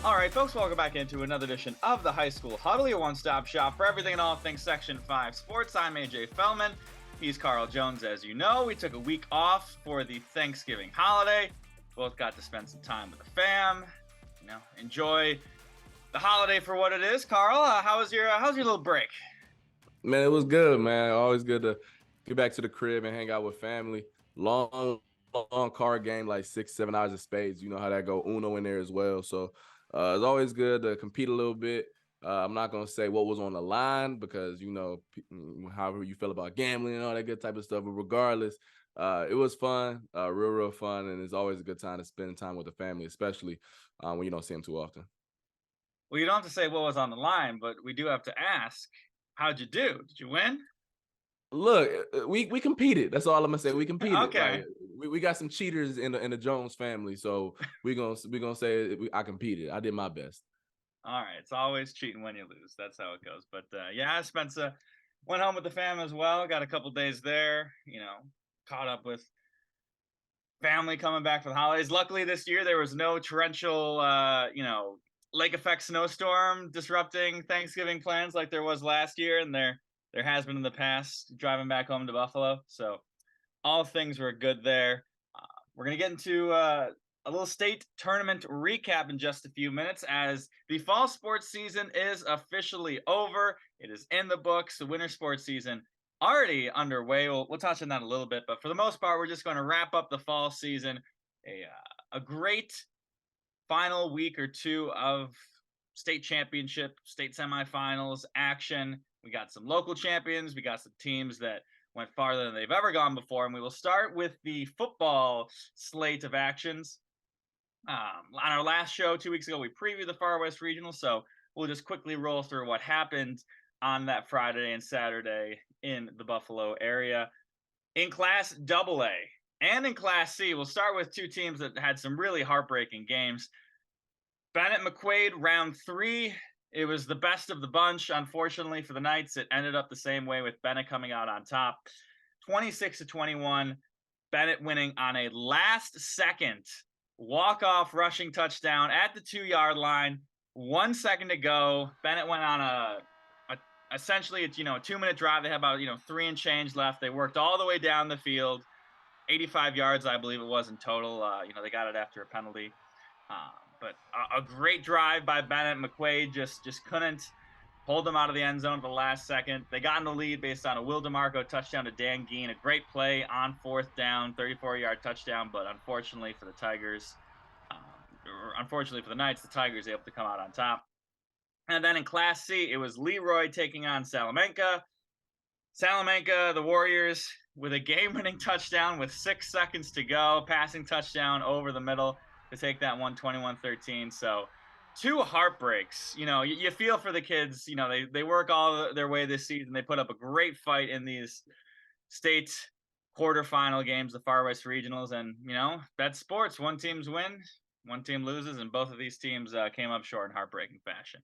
All right, folks, welcome back into another edition of the High School Huddle, your one-stop shop for everything and all things Section 5 sports. I'm AJ Fellman. He's Carl Jones, as you know. We took a week off for the Thanksgiving holiday. Both got to spend some time with the fam. Enjoy the holiday for what it is. Carl, how's your little break? Man, it was good, man. Always good to get back to the crib and hang out with family. Long card game, like 6-7 hours of spades. You know how that go. Uno in there as well. So it's always good to compete a little bit. I'm not going to say what was on the line because, however you feel about gambling and all that good type of stuff. But regardless, it was fun, real fun. And it's always a good time to spend time with the family, especially when you don't see them too often. Well, you don't have to say what was on the line, but we do have to ask, how'd you do? Did you win? Look, we competed. That's all I'm gonna say. We competed. Okay. Like, we got some cheaters in the Jones family, so we gonna say I competed. I did my best. All right, it's always cheating when you lose. That's how it goes. But yeah, Spencer went home with the fam as well. Got a couple days there. Caught up with family coming back for the holidays. Luckily, this year there was no torrential, lake effect snowstorm disrupting Thanksgiving plans like there was last year, and there has been in the past driving back home to Buffalo. So all things were good there. We're going to get into a little state tournament recap in just a few minutes as the fall sports season is officially over. It is in the books. The winter sports season already underway. We'll touch on that a little bit, but for the most part, we're just going to wrap up the fall season. A great final week or two of state championship, state semifinals action. We got some local champions. We got some teams that went farther than they've ever gone before. And we will start with the football slate of actions. On our last show 2 weeks ago, we previewed the Far West Regional. So we'll just quickly roll through what happened on that Friday and Saturday in the Buffalo area. In Class AA and in Class C, we'll start with two teams that had some really heartbreaking games. Bennett-McQuaid, round 3. It was the best of the bunch. Unfortunately for the Knights, it ended up the same way with Bennett coming out on top. 26-21, Bennett winning on a last-second walk-off rushing touchdown at the 2-yard line. 1 second to go. Bennett went on essentially a 2-minute drive. They had about 3 and change left. They worked all the way down the field, 85 yards, I believe it was in total. They got it after a penalty. But a great drive by Bennett-McQuaid just couldn't hold them out of the end zone at the last second. They got in the lead based on a Will DeMarco touchdown to Dan Geen, a great play on 4th down, 34-yard touchdown. But unfortunately for the Tigers, unfortunately for the Knights, the Tigers able to come out on top. And then in Class C, it was Leroy taking on Salamanca. Salamanca, the Warriors, with a game-winning touchdown with 6 seconds to go, passing touchdown over the middle to take that one 21-13. So 2 heartbreaks. You feel for the kids. They work all their way this season. They put up a great fight in these state quarterfinal games, the Far West Regionals. And, that's sports. One team's win, one team loses, and both of these teams came up short in heartbreaking fashion.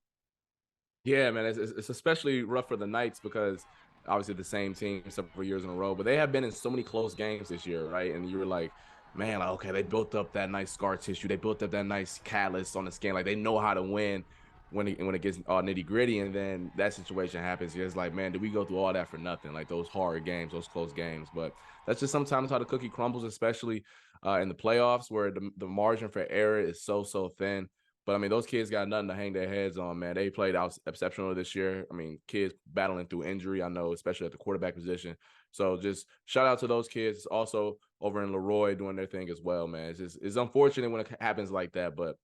Yeah, man, it's especially rough for the Knights because obviously the same team several years in a row, but they have been in so many close games this year, right? And you were like, man, okay, they built up that nice scar tissue. They built up that nice callus on the skin. Like, they know how to win when it gets all nitty-gritty, and then that situation happens. You're just like, man, did we go through all that for nothing? Like, those hard games, those close games. But that's just sometimes how the cookie crumbles, especially in the playoffs where the margin for error is so thin. But, I mean, those kids got nothing to hang their heads on, man. They played out exceptional this year. I mean, kids battling through injury, I know, especially at the quarterback position. So just shout out to those kids. Also over in Leroy doing their thing as well, man. It's unfortunate when it happens like that, but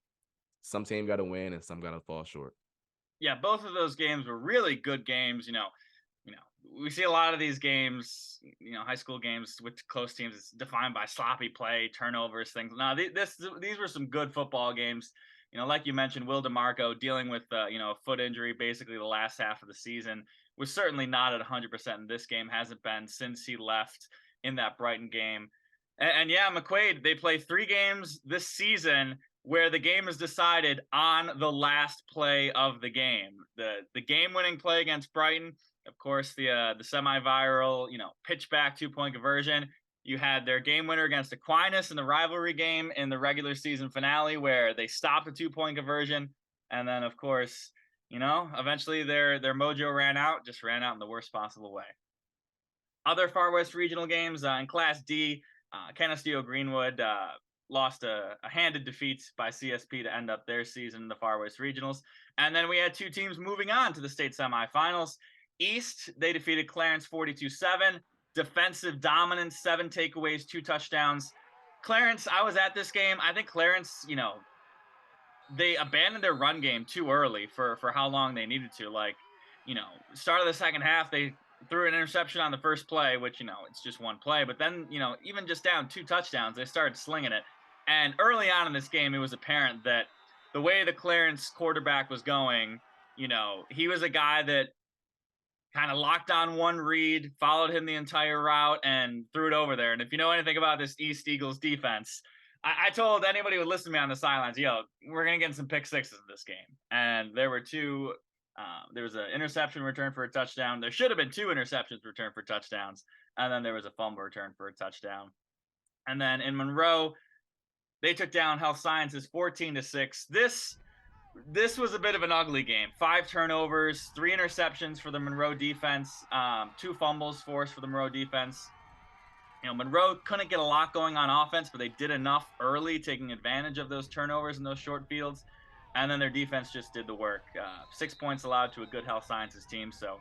some team got to win and some got to fall short. Yeah, both of those games were really good games. We see a lot of these games, high school games with close teams, it's defined by sloppy play, turnovers, things. Now, these were some good football games. Like you mentioned, Will DeMarco dealing with, a foot injury basically the last half of the season, was certainly not at 100% in this game, hasn't been since he left in that Brighton game. And yeah, McQuaid, they play 3 games this season where the game is decided on the last play of the game. The game-winning play against Brighton, of course, the semi-viral, pitch back 2-point conversion. You had their game winner against Aquinas in the rivalry game in the regular season finale where they stopped a 2-point conversion, And then, of course, eventually their mojo ran out, just ran out in the worst possible way. Other Far West regional games in Class D, Canisteo Greenwood lost a handed defeat by CSP to end up their season in the Far West regionals. And then we had two teams moving on to the state semifinals. East, they defeated Clarence 42-7. Defensive dominance, 7 takeaways, 2 touchdowns. Clarence, I was at this game. I think Clarence, they abandoned their run game too early for how long they needed to. Like, start of the second half, they threw an interception on the first play, which, it's just one play. But then, even just down 2 touchdowns, they started slinging it. And early on in this game, it was apparent that the way the Clarence quarterback was going, he was a guy that kind of locked on one read, followed him the entire route, and threw it over there. And if you know anything about this East Eagles defense, I told anybody who would listen to me on the sidelines, we're going to get some pick sixes in this game. And there were 2. There was an interception return for a touchdown. There should have been 2 interceptions returned for touchdowns. And then there was a fumble return for a touchdown. And then in Monroe, they took down Health Sciences 14-6. This was a bit of an ugly game. 5 turnovers, 3 interceptions for the Monroe defense, 2 fumbles forced for the Monroe defense. Monroe couldn't get a lot going on offense, but they did enough early, taking advantage of those turnovers and those short fields. And then their defense just did the work. 6 points allowed to a good Health Sciences team. So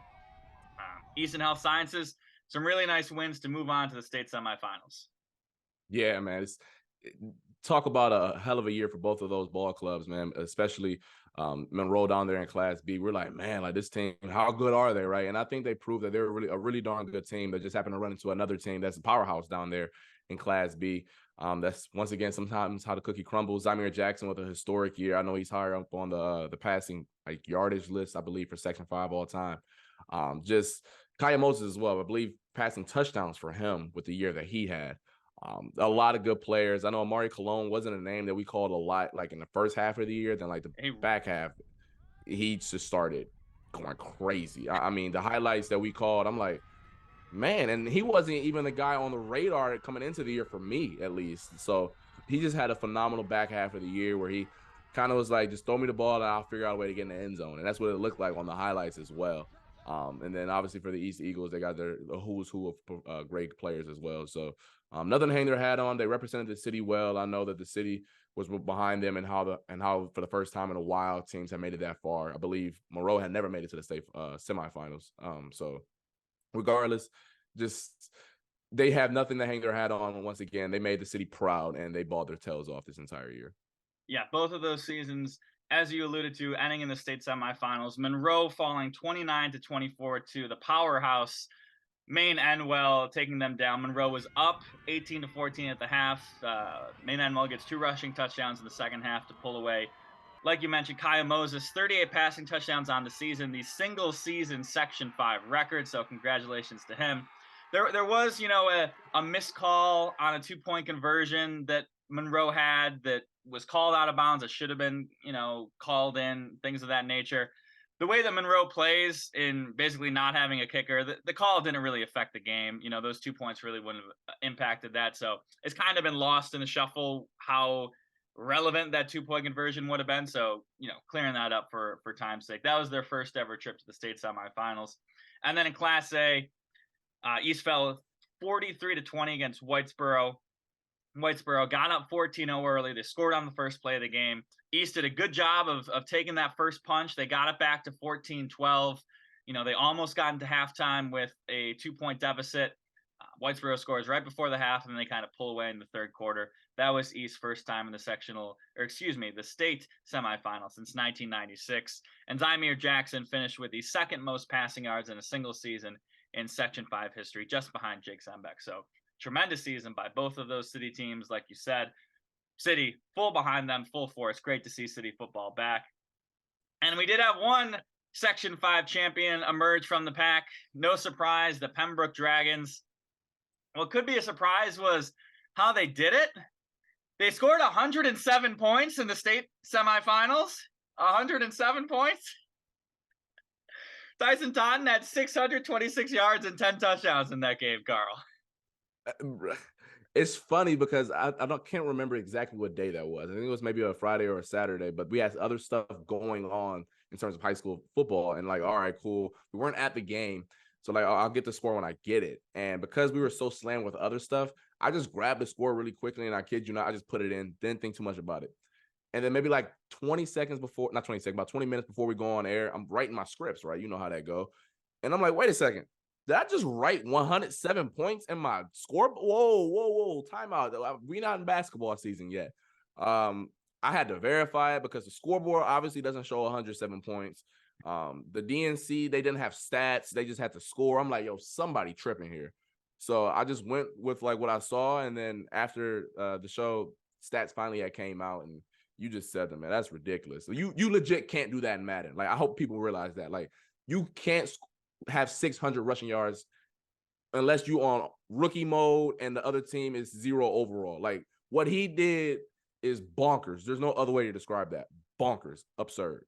Eastern Health Sciences, some really nice wins to move on to the state semifinals. Yeah, man. Talk about a hell of a year for both of those ball clubs, man, especially Monroe down there in Class B. We're like, man, like this team, how good are they, right? And I think they proved that they're a really darn good team that just happened to run into another team that's a powerhouse down there in Class B. That's once again sometimes how the cookie crumbles. Zamir Jackson with a historic year. I know he's higher up on the passing yardage list, I believe, for Section 5 all time. Just Kaya Moses as well. I believe passing touchdowns for him with the year that he had. A lot of good players. I know Amari Cologne wasn't a name that we called a lot like in the first half of the year. Then like the back half, he just started going crazy. I mean, the highlights that we called, I'm like, man, and he wasn't even the guy on the radar coming into the year for me, at least. So he just had a phenomenal back half of the year where he kind of was like, just throw me the ball and I'll figure out a way to get in the end zone. And that's what it looked like on the highlights as well. And then obviously for the East Eagles, they got the who's who of great players as well. So nothing to hang their hat on. They represented the city well. I know that the city was behind them and how for the first time in a while teams have made it that far. I believe Monroe had never made it to the state semifinals. So regardless, just they have nothing to hang their hat on. Once again, they made the city proud and they balled their tails off this entire year. Yeah, both of those seasons, as you alluded to, ending in the state semifinals. Monroe falling 29-24 to the powerhouse Maine Enwell, taking them down. Monroe was up 18-14 at the half. Maine Enwell gets 2 rushing touchdowns in the second half to pull away. Like you mentioned, Kaya Moses, 38 passing touchdowns on the season, the single season Section 5 record. So congratulations to him. There was, a missed call on a 2-point conversion that Monroe had that was called out of bounds. It should have been, called in, things of that nature. The way that Monroe plays in basically not having a kicker, the call didn't really affect the game. Those 2 points really wouldn't have impacted that. So it's kind of been lost in the shuffle how relevant that 2-point conversion would have been. So, clearing that up for time's sake. That was their first ever trip to the state semifinals. And then in Class A, East fell 43-20 against Whitesboro. Whitesboro got up 14-0 early. They scored on the first play of the game. East did a good job of taking that first punch. They got it back to 14-12. They almost got into halftime with a 2-point deficit. Whitesboro scores right before the half, and then they kind of pull away in the third quarter. That was East's first time in the the state semifinal since 1996. And Zamir Jackson finished with the second most passing yards in a single season in Section 5 history, just behind Jake Zembeck. So tremendous season by both of those city teams. Like you said, city full behind them, full force. Great to see city football back. And we did have one Section 5 champion emerge from the pack. No surprise, the Pembroke Dragons. What could be a surprise was how they did it. They scored 107 points in the state semifinals. 107 points. Tyson Totten had 626 yards and 10 touchdowns in that game, Carl. It's funny because can't remember exactly what day that was. I think it was maybe a Friday or a Saturday, but we had other stuff going on in terms of high school football. And like, all right, cool. We weren't at the game. So like, I'll get the score when I get it. And because we were so slammed with other stuff, I just grabbed the score really quickly. And I kid you not, I just put it in, didn't think too much about it. And then maybe like 20 seconds before, not 20 seconds, about 20 minutes before we go on air, I'm writing my scripts, right? You know how that go. And I'm like, wait a second. Did I just write 107 points in my score? Whoa. Timeout. We're not in basketball season yet. I had to verify it because the scoreboard obviously doesn't show 107 points. The DNC, they didn't have stats. They just had to score. I'm like, yo, somebody tripping here. So I just went with like what I saw. And then after the show, stats finally had came out, and you just said them, man, that's ridiculous. You legit can't do that in Madden. Like, I hope people realize that. Like, you can't have 600 rushing yards unless you on rookie mode and the other team is 0 overall. Like, what he did is bonkers. There's no other way to describe that. Bonkers. Absurd.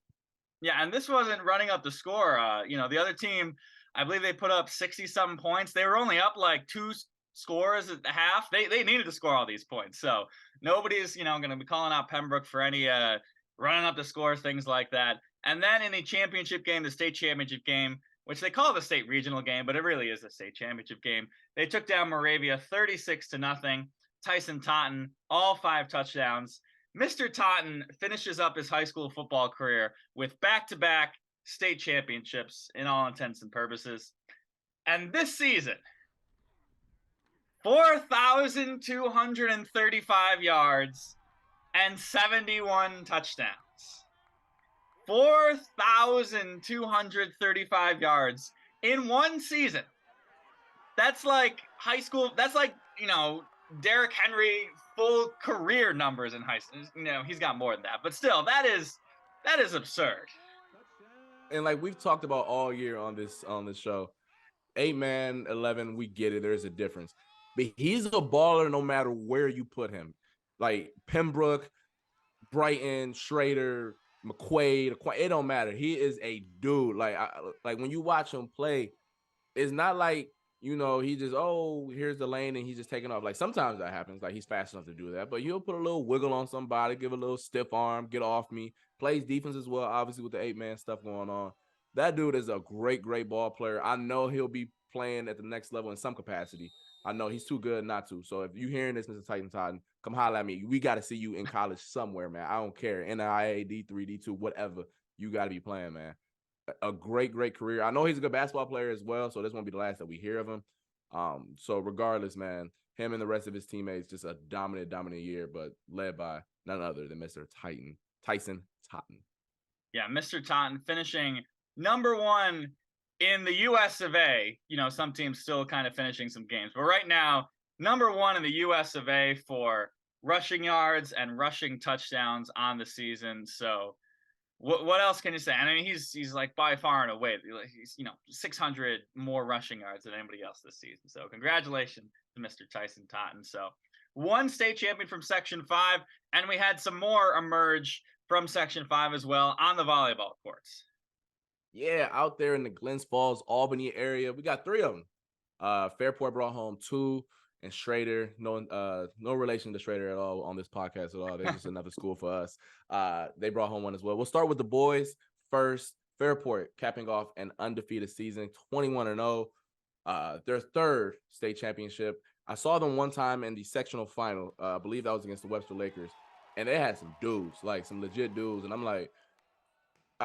Yeah, and this wasn't running up the score. The other team, I believe they put up 60-something points. They were only up like 2 scores at the half. They needed to score all these points. So nobody's, going to be calling out Pembroke for any running up the score, things like that. And then in the championship game, the state championship game, which they call the state regional game, but it really is the state championship game, they took down Moravia 36-0. Tyson Totten, all 5 touchdowns. Mr. Totten finishes up his high school football career with back-to-back state championships in all intents and purposes. And this season, 4,235 yards and 71 touchdowns. 4,235 yards in one season. That's like high school. That's like, Derrick Henry full career numbers in high school. He's got more than that, but still, that is absurd. And like we've talked about all year on this show, 8-man, 11, we get it. There's a difference, but he's a baller no matter where you put him. Like Pembroke, Brighton, Schrader, McQuaid, it don't matter. He is a dude. Like when you watch him play, it's not like, he just, here's the lane and he's just taking off. Like sometimes that happens. Like he's fast enough to do that, but he'll put a little wiggle on somebody, give a little stiff arm, get off me, plays defense as well, obviously with the 8-man stuff going on. That dude is a great ball player. I know he'll be playing at the next level in some capacity. I know he's too good not to. So if you're hearing this, Mr. Tyson Totten, come holler at me. We got to see you in college somewhere, man. I don't care. NIA, D3, D2, whatever. You got to be playing, man. A great career. I know he's a good basketball player as well, so this won't be the last that we hear of him. So regardless, man, him and the rest of his teammates, just a dominant year, but led by none other than Mr. Tyson Totten. Yeah, Mr. Totten finishing number 1 in the US of A. Some teams still kind of finishing some games, but right now, number 1 in the US of A for rushing yards and rushing touchdowns on the season. So what else can you say? I mean, he's like by far and away, he's 600 more rushing yards than anybody else this season. So congratulations to Mr. Tyson Totten. So 1 state champion from Section 5, and we had some more emerge from Section 5 as well on the volleyball courts. Yeah, out there in the Glens Falls, Albany area, we got 3 of them. Fairport brought home 2. And Schrader, no relation to Schrader at all on this podcast at all. They're just another school for us. They brought home 1 as well. We'll start with the boys first. Fairport capping off an undefeated season, 21-0. Their 3rd state championship. I saw them one time in the sectional final. I believe that was against the Webster Lakers. And they had some dudes, like some legit dudes. And I'm like,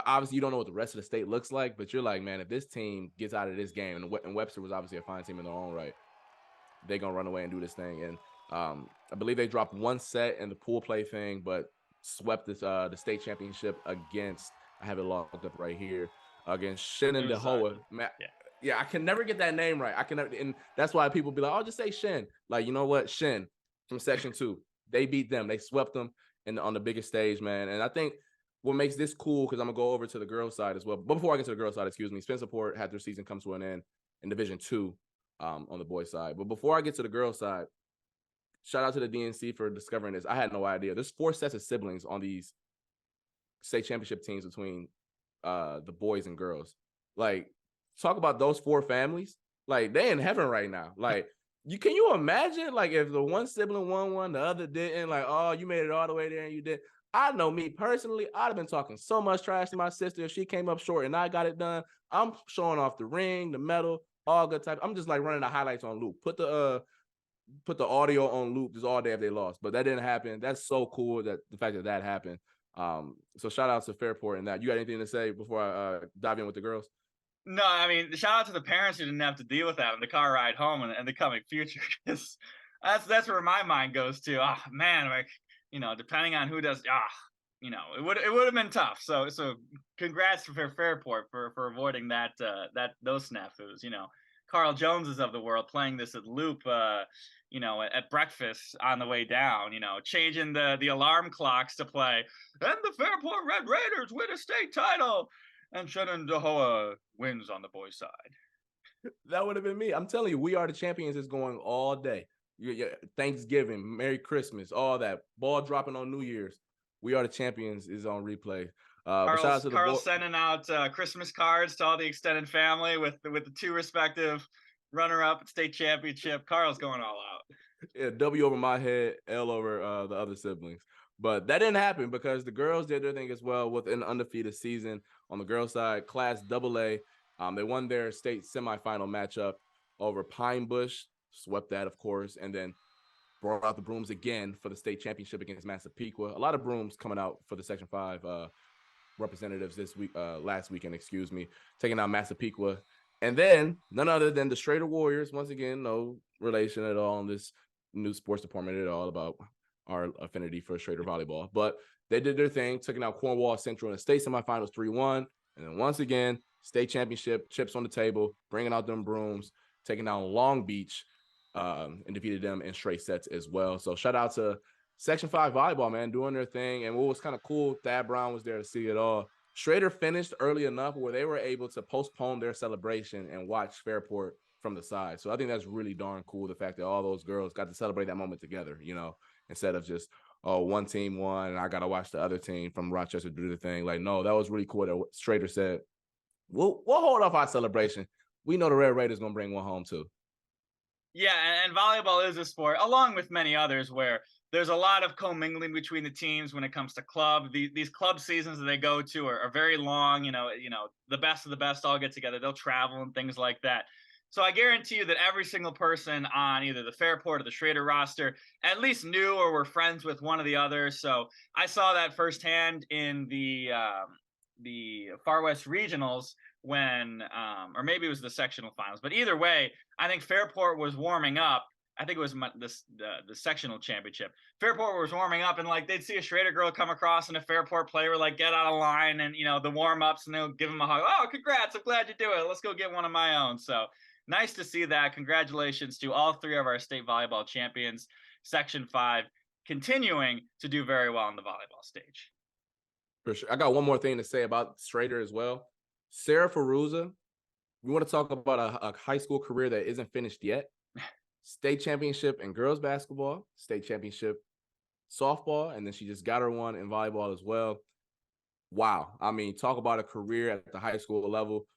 obviously you don't know what the rest of the state looks like, but you're like, man, if this team gets out of this game, and Webster was obviously a fine team in their own right, they're going to run away and do this thing. And I believe they dropped 1 set in the pool play thing, but swept this the state championship against, I have it locked up right here, against Shannon DeHoa. Yeah, I can never get that name right. And that's why people be like, oh, just say Shen. Like, you know what? Shen from Section 2. They beat them. They swept them on the biggest stage, man. And I think what makes this cool, because I'm going to go over to the girls' side as well. But before I get to the girls' side, Spencerport had their season come to an end in Division 2. On the boys' side. But before I get to the girls' side, shout out to the DNC for discovering this. I had no idea. There's 4 sets of siblings on these state championship teams between the boys and girls. Like, talk about those 4 families. Like, they in heaven right now. Like, Can you imagine like if the one sibling won one, the other didn't? Like, oh, you made it all the way there and you did. I know me personally, I'd have been talking so much trash to my sister if she came up short and I got it done. I'm showing off the ring, the medal, all good type. I'm just like running the highlights on loop. Put the audio on loop just all day if they lost. But that didn't happen. That's so cool that the fact that happened. So shout out to Fairport and that. You got anything to say before I dive in with the girls? No, I mean, shout out to the parents who didn't have to deal with that on the car ride home and the coming future. Because that's where my mind goes to. Oh man, like depending on who does, it would have been tough. So congrats for Fairport for avoiding those snafus. Carl Joneses of the world playing this at loop. At breakfast on the way down. Changing the alarm clocks to play, and the Fairport Red Raiders win a state title. And Shenandoah wins on the boys' side. That would have been me. I'm telling you, We Are the Champions is going all day. Thanksgiving, Merry Christmas, all that. Ball dropping on New Year's. We Are the Champions is on replay. But shout out to Carl's sending out Christmas cards to all the extended family with the two respective runner-up at state championship. Carl's going all out. Yeah, W over my head, L over the other siblings. But that didn't happen because the girls did their thing as well with an undefeated season on the girls' side, Class AA. They won their state semifinal matchup over Pine Bush, swept that, of course, and then brought out the brooms again for the state championship against Massapequa. A lot of brooms coming out for the Section 5 representatives this week, last weekend, taking out Massapequa. And then none other than the Schrader Warriors, once again, no relation at all in this new sports department at all about our affinity for Schrader volleyball. But they did their thing, taking out Cornwall Central in the state semifinals 3-1. And then once again, state championship, chips on the table, bringing out them brooms, taking down Long Beach and defeated them in straight sets as well. So shout out to Section 5 volleyball, man, doing their thing. And what was kind of cool, Thad Brown was there to see it all. Schrader finished early enough where they were able to postpone their celebration and watch Fairport from the side. So I think that's really darn cool, the fact that all those girls got to celebrate that moment together, instead of just, oh, one team won and I got to watch the other team from Rochester do the thing. Like, no, that was really cool that Schrader said, we'll hold off our celebration. We know the Red Raiders going to bring one home too. Yeah, and volleyball is a sport, along with many others, where there's a lot of commingling between the teams when it comes to club. These club seasons that they go to are very long. The best of the best all get together. They'll travel and things like that. So I guarantee you that every single person on either the Fairport or the Schrader roster at least knew or were friends with one of the others. So I saw that firsthand in the Far West Regionals when, or maybe it was the sectional finals. But either way, I think Fairport was warming up. I think it was the sectional championship. Fairport was warming up, and like they'd see a Schrader girl come across, and a Fairport player would like get out of line, and the warm ups, and they'll give him a hug. Oh, congrats! I'm glad you do it. Let's go get one of my own. So nice to see that. Congratulations to all three of our state volleyball champions, Section 5, continuing to do very well on the volleyball stage. For sure. I got one more thing to say about Schrader as well. Sarah Ferruza, we want to talk about a high school career that isn't finished yet. State championship in girls basketball, state championship softball, and then she just got her one in volleyball as well. Wow. I mean, talk about a career at the high school level.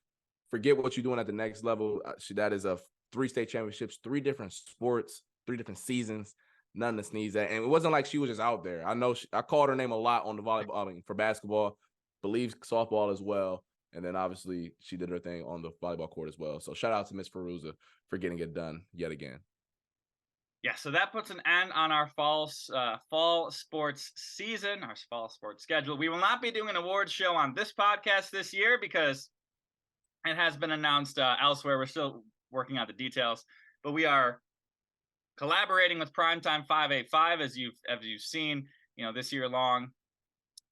Forget what you're doing at the next level. That is 3 state championships, 3 different sports, 3 different seasons, nothing to sneeze at. And it wasn't like she was just out there. I know I called her name a lot on the volleyball, for basketball, believe softball as well. And then obviously she did her thing on the volleyball court as well. So shout out to Miss Ferruza for getting it done yet again. Yeah, so that puts an end on our fall sports season, our fall sports schedule. We will not be doing an awards show on this podcast this year because it has been announced elsewhere. We're still working out the details, but we are collaborating with Primetime 585, as you've seen, this year long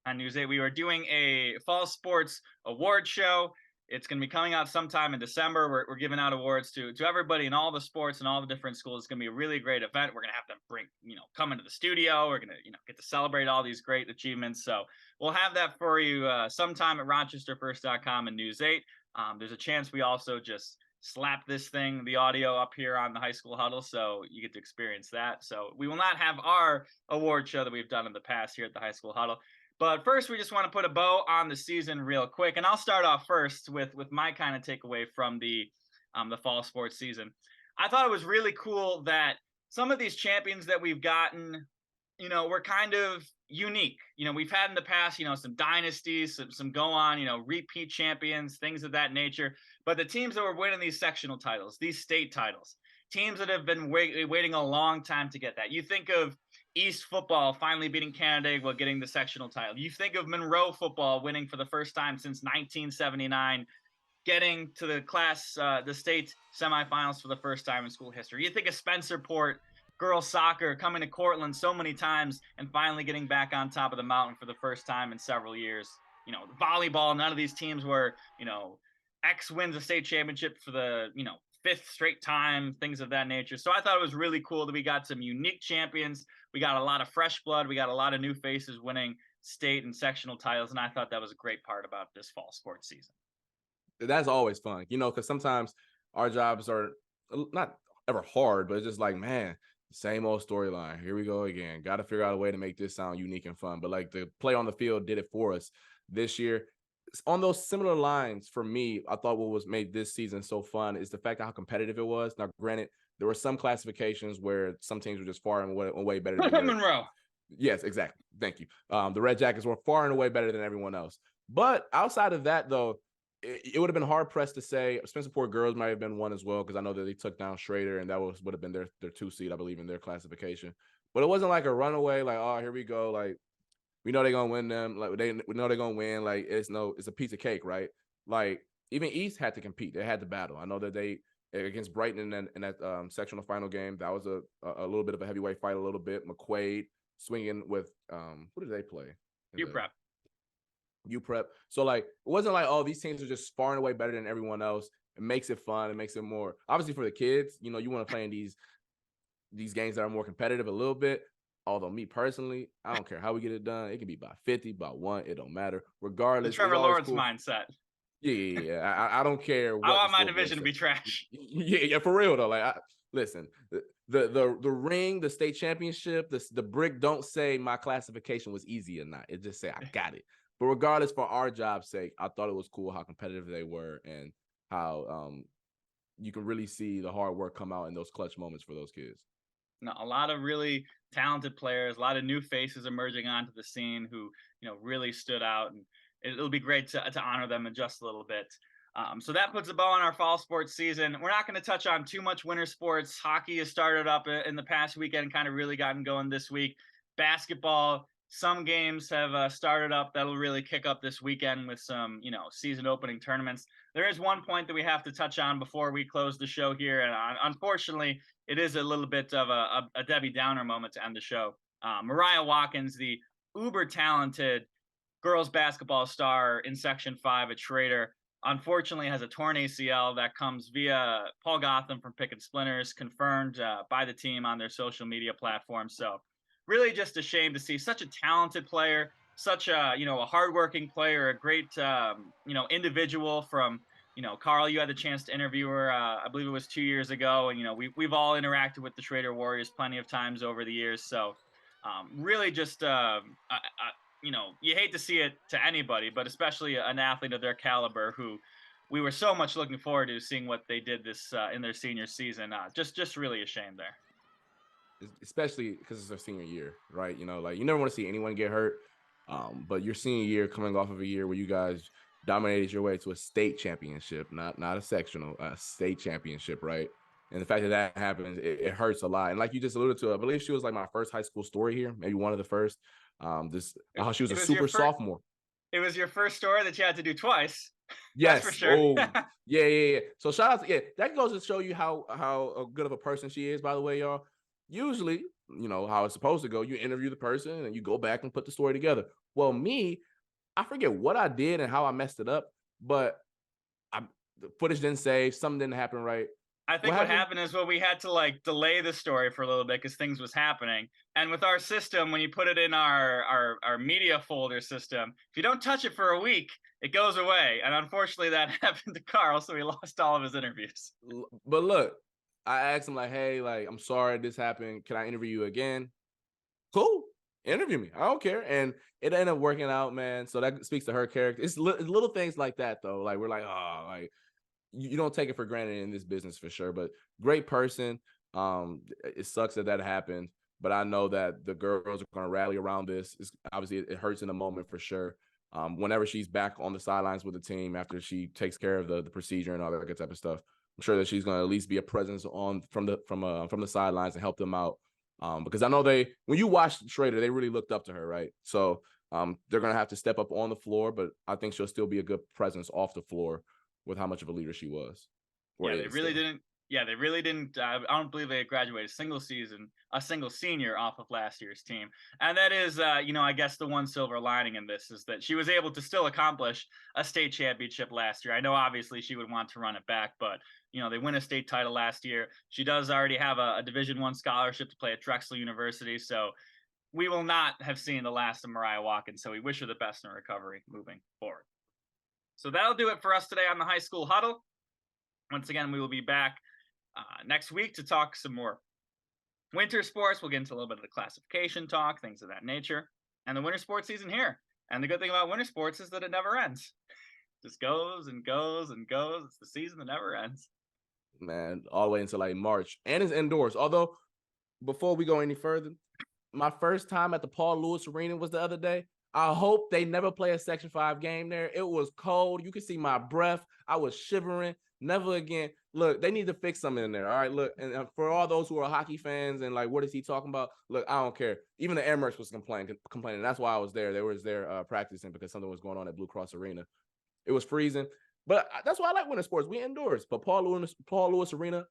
on News 8. We are doing a fall sports award show. It's going to be coming out sometime in December. We're giving out awards to everybody in all the sports and all the different schools. It's going to be a really great event. We're going to have them come into the studio. We're going to, get to celebrate all these great achievements. So we'll have that for you sometime at rochesterfirst.com and News 8. There's a chance we also just slap the audio up here on the High School Huddle, so you get to experience that. So we will not have our award show that we've done in the past here at the High School Huddle. But first, we just want to put a bow on the season real quick. And I'll start off first with my kind of takeaway from the fall sports season. I thought it was really cool that some of these champions that we've gotten, were kind of unique. We've had in the past, some dynasties, some go on, repeat champions, things of that nature. But the teams that were winning these sectional titles, these state titles, teams that have been waiting a long time to get that. You think of East football finally beating Canandaigua, getting the sectional title. You think of Monroe football winning for the first time since 1979, getting to the state semifinals for the first time in school history. You think of Spencerport girls soccer coming to Cortland so many times and finally getting back on top of the mountain for the first time in several years. Volleyball, none of these teams were, X wins a state championship for the, fifth straight time, things of that nature. So I thought it was really cool that we got some unique champions. We got a lot of fresh blood. We got a lot of new faces winning state and sectional titles. And I thought that was a great part about this fall sports season. That's always fun, because sometimes our jobs are not ever hard, but it's just like, man, same old storyline. Here we go again. Got to figure out a way to make this sound unique and fun. But like the play on the field did it for us this year. On those similar lines, for me, I thought what was made this season so fun is the fact of how competitive it was. Now, granted, there were some classifications where some teams were just far and way better than Monroe. Yes, exactly. Thank you. The Red Jackets were far and away better than everyone else. But outside of that, though, it would have been hard pressed to say Spencerport girls might have been one as well, because I know that they took down Schrader and that would have been their 2 seed, I believe, in their classification. But it wasn't like a runaway, like, oh, here we go, like we know they're gonna win them, like we know they're gonna win, like it's a piece of cake, right? Like even East had to compete, they had to battle. I know that they against Brighton in that sectional final game, that was a little bit of a heavyweight fight, a little bit. McQuaid swinging with who did they play? UPrep. So like it wasn't like, oh, these teams are just far and away better than everyone else. It makes it fun. It makes it more, obviously, for the kids. You want to play in these games that are more competitive a little bit. Although me personally, I don't care how we get it done. It can be by 50, by 1. It don't matter. Regardless, the Trevor Lawrence mindset. Yeah. I don't care. I want my division to be trash. Yeah, for real though. Like, listen, the ring, the state championship, the brick don't say my classification was easy or not. It just say I got it. But regardless, for our job's sake, I thought it was cool how competitive they were and how you can really see the hard work come out in those clutch moments for those kids. No, a lot of really talented players, a lot of new faces emerging onto the scene who, really stood out, and it'll be great to honor them in just a little bit. So that puts a bow on our fall sports season. We're not going to touch on too much winter sports. Hockey has started up in the past weekend, kind of really gotten going this week. Basketball, some games have started up. That'll really kick up this weekend with some, season opening tournaments. There is one point that we have to touch on before we close the show here. And unfortunately, it is a little bit of a Debbie Downer moment to end the show. Mariah Watkins, the uber talented girls basketball star in Section 5 at Schrader, unfortunately has a torn ACL that comes via Paul Gotham from Pick and Splinters, confirmed by the team on their social media platforms. So really just a shame to see such a talented player, such a hardworking player, a great individual from Carl. You had the chance to interview her, I believe it was 2 years ago, and we've all interacted with the Schrader Warriors plenty of times over the years. So really just you hate to see it to anybody, but especially an athlete of their caliber who we were so much looking forward to seeing what they did this in their senior season. Just really a shame there. Especially because it's their senior year, right? Like you never want to see anyone get hurt, but your senior year, coming off of a year where you guys dominated your way to a state championship, not a sectional, a state championship, right? And the fact that happens, it hurts a lot. And like you just alluded to, I believe she was like my first high school story here, maybe one of the first. How she was a super sophomore. It was your first story that you had to do twice. Yes, that's for sure. Oh, yeah. So shout out to that goes to show you how good of a person she is. By the way, y'all. Usually, how it's supposed to go. You interview the person and you go back and put the story together. Well, me, I forget what I did and how I messed it up, but the footage didn't save. Something didn't happen right. I think what happened is we had to delay the story for a little bit because things was happening. And with our system, when you put it in our media folder system, if you don't touch it for a week, it goes away. And unfortunately, that happened to Carl, so he lost all of his interviews. But look, I asked him hey, I'm sorry this happened. Can I interview you again? Cool. Interview me. I don't care. And it ended up working out, man. So that speaks to her character. It's little things like that, though. We're you don't take it for granted in this business for sure. But great person. It sucks that happened, but I know that the girls are going to rally around this. Obviously, it hurts in the moment for sure. Whenever she's back on the sidelines with the team after she takes care of the procedure and all that good type of stuff, I'm sure that she's going to at least be a presence from the sidelines and help them out. Because I know when you watched Schrader, they really looked up to her, right? So they're going to have to step up on the floor, but I think she'll still be a good presence off the floor with how much of a leader she was. Yeah, they really didn't. Yeah, they really didn't. I don't believe they graduated a single senior off of last year's team. And that is, I guess the one silver lining in this is that she was able to still accomplish a state championship last year. I know obviously she would want to run it back, but, they win a state title last year. She does already have a Division I scholarship to play at Drexel University. So we will not have seen the last of Mariah Watkins. So we wish her the best in recovery moving forward. So that'll do it for us today on the High School Huddle. Once again, we will be back next week to talk some more winter sports. We'll get into a little bit of the classification talk, things of that nature, and the winter sports season here. And the good thing about winter sports is that it never ends. It just goes and goes and goes. It's the season that never ends. Man, all the way until like March. And it's indoors. Although, before we go any further, my first time at the Paul Lewis Arena was the other day. I hope they never play a Section 5 game there. It was cold. You could see my breath. I was shivering. Never again. Look, they need to fix something in there. All right, look, and for all those who are hockey fans and like, what is he talking about? Look, I don't care. Even the Emirates was complaining. That's why I was there. They was there practicing because something was going on at Blue Cross Arena. It was freezing, but that's why I like winter sports. We indoors, but Paul Lewis Arena,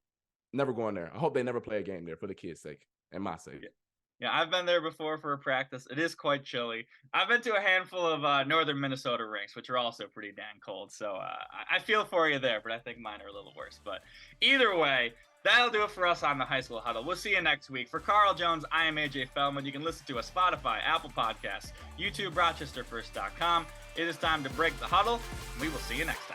never going there. I hope they never play a game there for the kids' sake and my sake. Yeah, I've been there before for a practice. It is quite chilly. I've been to a handful of northern Minnesota rinks, which are also pretty dang cold. So I feel for you there, but I think mine are a little worse. But either way, that'll do it for us on the High School Huddle. We'll see you next week. For Carl Jones, I am AJ Feldman. You can listen to us Spotify, Apple Podcasts, YouTube, RochesterFirst.com. It is time to break the huddle. We will see you next time.